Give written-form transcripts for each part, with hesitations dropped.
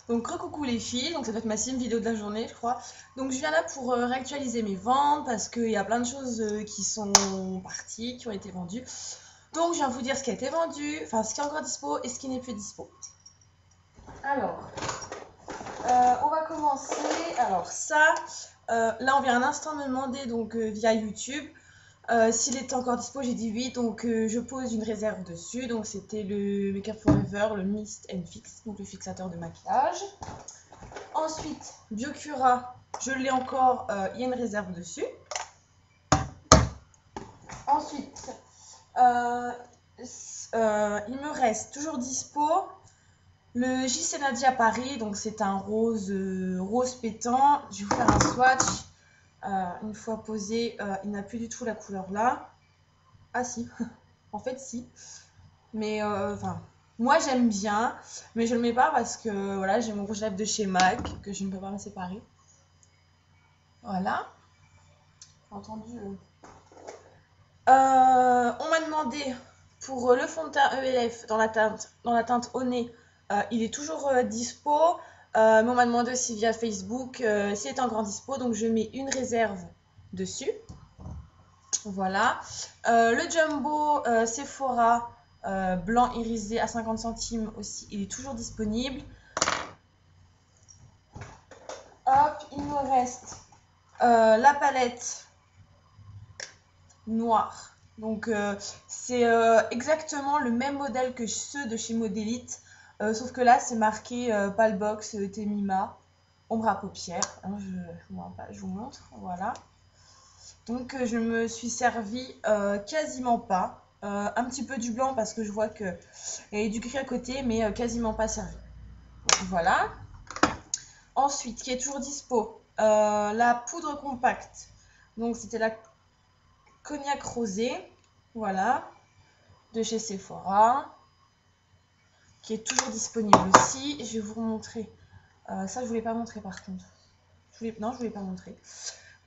Donc recoucou les filles, donc ça doit être ma 6e vidéo de la journée je crois. Donc je viens là pour réactualiser mes ventes parce qu'il y a plein de choses qui sont parties, qui ont été vendues. Donc je viens vous dire ce qui a été vendu, enfin ce qui est encore dispo et ce qui n'est plus dispo. Alors, on va commencer. Alors ça, là on vient un instant me demander donc via YouTube s'il était encore dispo, j'ai dit oui, donc je pose une réserve dessus. Donc c'était le Make Up Forever, le Mist and Fix, donc le fixateur de maquillage. Ensuite, Biocura, je l'ai encore, il y a une réserve dessus. Ensuite, il me reste toujours dispo le JC Nadia Paris, donc c'est un rose, rose pétant. Je vais vous faire un swatch. Une fois posé, il n'a plus du tout la couleur là. Ah si, en fait si. Mais enfin, moi j'aime bien, mais je le mets pas parce que voilà, j'ai mon rouge à lèvres de chez MAC que je ne peux pas me séparer. Voilà. Entendu. On m'a demandé pour le fond de teint ELF dans la teinte au nez, il est toujours dispo. Mais on m'a demandé aussi via Facebook s'il est encore dispo, donc je mets une réserve dessus. Voilà. Le Jumbo Sephora blanc irisé à 50 centimes aussi, il est toujours disponible. Hop, il me reste la palette noire. Donc c'est exactement le même modèle que ceux de chez Modélite, sauf que là c'est marqué Palbox Temima ombre à paupières. Hein, je vous montre, voilà. Donc je me suis servi quasiment pas. Un petit peu du blanc parce que je vois qu'il y a du gris à côté, mais quasiment pas servi. Donc, voilà. Ensuite, qui est toujours dispo, la poudre compacte. Donc c'était la cognac rosé, voilà, de chez Sephora, qui est toujours disponible aussi. Je vais vous remontrer. Ça, je voulais pas montrer par contre. Non, je voulais pas montrer.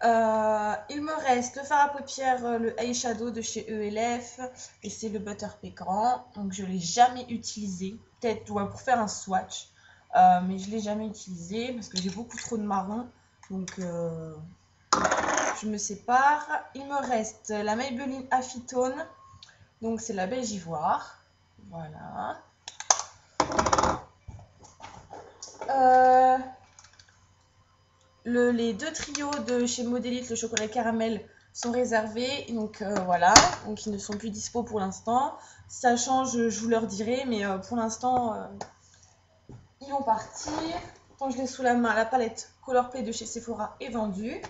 Il me reste le fard à paupières, le eyeshadow de chez ELF, et c'est le Butter Pécan. Donc je l'ai jamais utilisé, peut-être pour faire un swatch, mais je l'ai jamais utilisé parce que j'ai beaucoup trop de marron, donc je me sépare. Il me reste la Maybelline Affitone, donc c'est la beige ivoire, voilà. Les deux trios de chez Modélite, le chocolat et caramel, sont réservés. Donc voilà, donc ils ne sont plus dispo pour l'instant. Si ça change, je vous leur dirai, mais pour l'instant, ils vont partir. Quand je l'ai sous la main, la palette Colorplay de chez Sephora est vendue.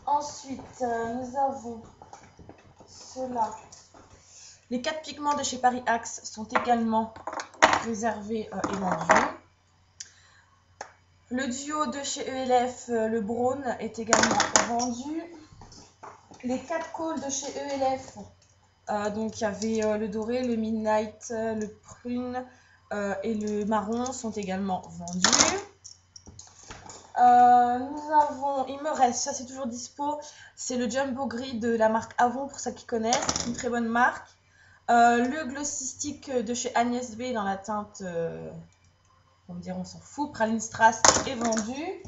Ensuite, nous avons ceux-là. Les 4 pigments de chez Paris Axe sont également réservés et vendus. Le duo de chez ELF, le Brown, est également vendu. Les 4 cols de chez ELF, donc il y avait le doré, le midnight, le prune et le marron sont également vendus. Il me reste, ça c'est toujours dispo, c'est le Jumbo Gris de la marque Avon pour ceux qui connaissent, une très bonne marque. Le Glossy Stick de chez Agnès B dans la teinte, on me dire on s'en fout, Praline Strass est vendu.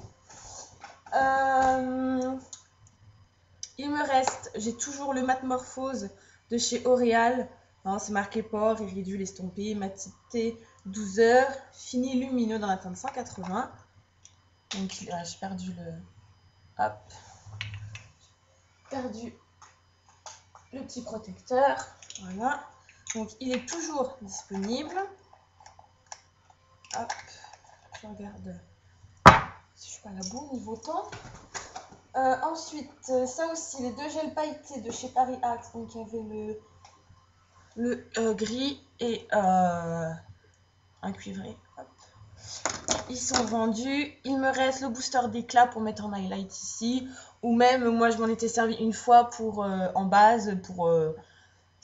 Il me reste, j'ai toujours le Matmorphose de chez L'Oréal. C'est marqué pore, iridule estompé, matité 12 heures, fini lumineux dans la teinte 180. Donc j'ai perdu le... Hop. Perdu le petit protecteur. Voilà. Donc il est toujours disponible. Hop. Je regarde si je suis pas là bout niveau temps. Ensuite, ça aussi, les deux gels pailletés de chez Paris Axe. Donc il y avait le gris et un cuivré. Hop. Ils sont vendus. Il me reste le booster d'éclat pour mettre en highlight ici. Ou même, moi je m'en étais servi une fois pour en base pour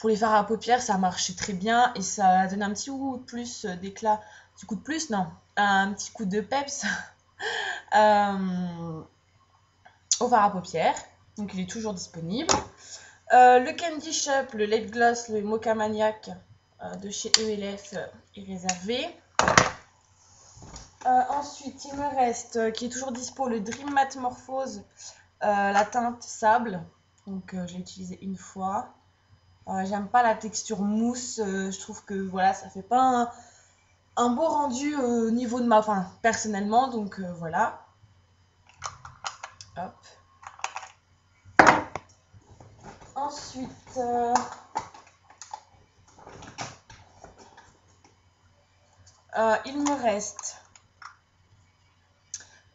les fards à paupières. Ça marchait très bien et ça donne un petit coup de plus d'éclat. Un petit coup de plus, non. Un petit coup de peps. Au fard à paupières, donc il est toujours disponible. Le Candy Shop, le Lip Gloss, le Mocha Maniac de chez ELF est réservé. Ensuite, il me reste, qui est toujours dispo, le Dream Matte Morphose, la teinte sable. Donc, je l'ai utilisé une fois. J'aime pas la texture mousse. Je trouve que voilà, ça fait pas un beau rendu au niveau de ma... Enfin, personnellement. Donc, voilà. Hop. Ensuite... il me reste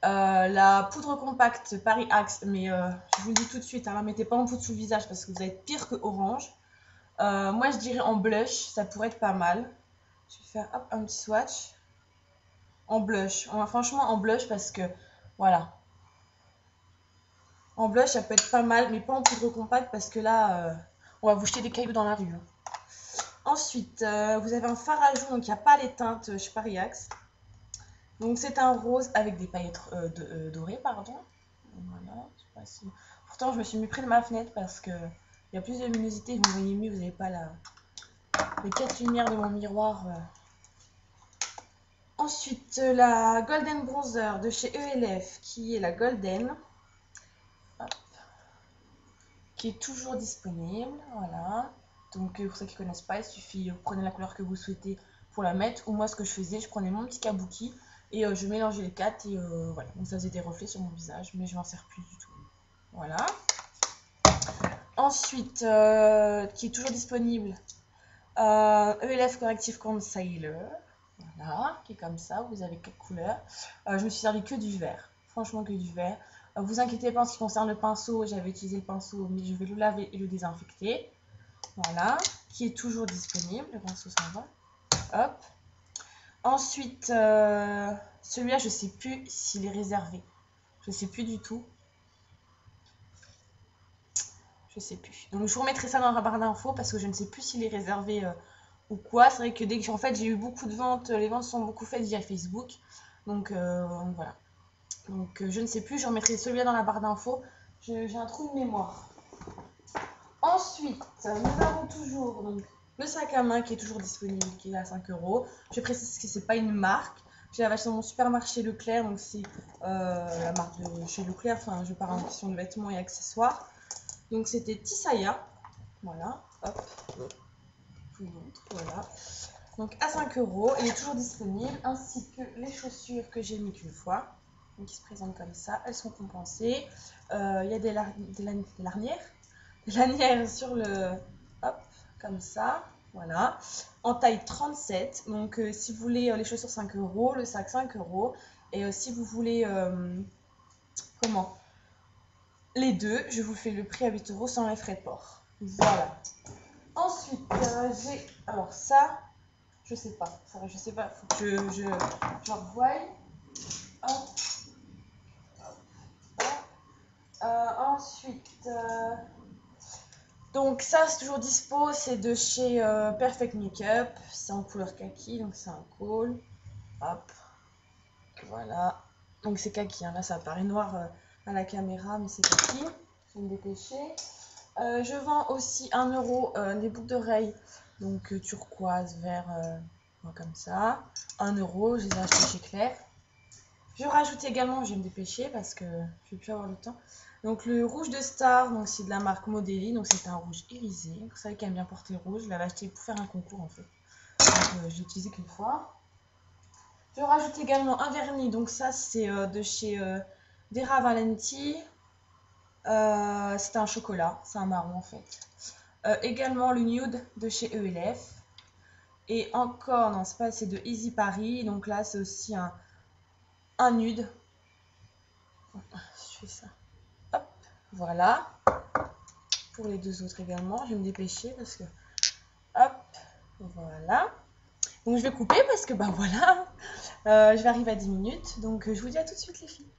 la poudre compacte Paris Axe, mais je vous le dis tout de suite, hein, la mettez pas en poudre sous le visage parce que vous allez être pire que orange. Moi je dirais en blush, ça pourrait être pas mal. Je vais faire hop, un petit swatch en blush. Franchement en blush parce que voilà. En blush ça peut être pas mal, mais pas en poudre compacte parce que là on va vous jeter des cailloux dans la rue. Hein. Ensuite, vous avez un fard à joues, donc il n'y a pas les teintes chez Paris Axe. Donc c'est un rose avec des paillettes dorées, pardon. Voilà, je sais pas si... Pourtant je me suis mis près de ma fenêtre parce que il y a plus de luminosité, vous voyez mieux, vous n'avez pas les 4 lumières de mon miroir. Ensuite, la Golden Bronzer de chez ELF, qui est la Golden. Hop. Qui est toujours disponible, voilà. Donc pour ceux qui ne connaissent pas, il suffit, vous prenez la couleur que vous souhaitez pour la mettre. Ou moi ce que je faisais, je prenais mon petit kabuki et je mélangeais les 4 et voilà. Donc ça faisait des reflets sur mon visage, mais je m'en sers plus du tout. Voilà. Ensuite, qui est toujours disponible, ELF Corrective Concealer. Voilà, qui est comme ça, vous avez 4 couleurs. Je me suis servi que du vert, franchement que du vert. Vous inquiétez pas en ce qui concerne le pinceau, j'avais utilisé le pinceau, mais je vais le laver et le désinfecter. Voilà, qui est toujours disponible, le pinceau s'en va. Hop. Ensuite, celui-là, je sais plus s'il est réservé. Je sais plus du tout. Je sais plus. Donc je vous remettrai ça dans la barre d'infos parce que je ne sais plus s'il est réservé ou quoi. C'est vrai que dès que en fait j'ai eu beaucoup de ventes, les ventes sont beaucoup faites via Facebook. Donc voilà. Donc je ne sais plus, je remettrai celui-là dans la barre d'infos. J'ai un trou de mémoire. Ensuite, nous avons toujours donc, le sac à main qui est toujours disponible, qui est à 5 €. Je précise que c'est pas une marque. Je l'avais acheté dans mon supermarché Leclerc, donc c'est la marque de chez Leclerc. Enfin, je parle en question de vêtements et accessoires. Donc c'était Tisaya. Voilà, hop. Je vous montre, voilà. Donc à 5 €, il est toujours disponible, ainsi que les chaussures que j'ai mis qu'une fois. Donc qui se présentent comme ça, elles sont compensées. Il y a des lanières sur le... Hop, comme ça, voilà. En taille 37, donc si vous voulez les chaussures 5 €, le sac 5 €. Et si vous voulez... comment les deux, je vous fais le prix à 8 € sans les frais de port. Voilà. Ensuite, j'ai... Alors ça, je sais pas. Ça, je sais pas. Faut que je revoie. Hop. Ensuite, donc ça, c'est toujours dispo. C'est de chez Perfect Makeup. C'est en couleur kaki, donc c'est un col. Hop. Voilà. Donc c'est kaki. Hein. Là, ça paraît noir à la caméra, mais c'est kaki. Je vais me dépêcher. Je vends aussi 1 € des boucles d'oreilles, donc turquoise, vert, comme ça. 1 €, je les ai achetées chez Claire. Je rajoute également, je vais me dépêcher parce que je vais plus avoir le temps. Donc le rouge de Star, donc c'est de la marque Modeli, donc c'est un rouge irisé. Vous savez qu'elle aime bien porter le rouge, je l'avais acheté pour faire un concours en fait. Donc je l'ai utilisé qu'une fois. Je rajoute également un vernis, donc ça c'est de chez Dera Valenti. C'est un chocolat, c'est un marron en fait. Également le nude de chez ELF. Et encore, non, c'est pas, c'est de Easy Paris. Donc là, c'est aussi un nude. Je fais ça. Hop, voilà. Pour les deux autres également, je vais me dépêcher parce que... Hop, voilà. Donc je vais couper parce que, ben voilà, je vais arriver à 10 minutes. Donc je vous dis à tout de suite les filles.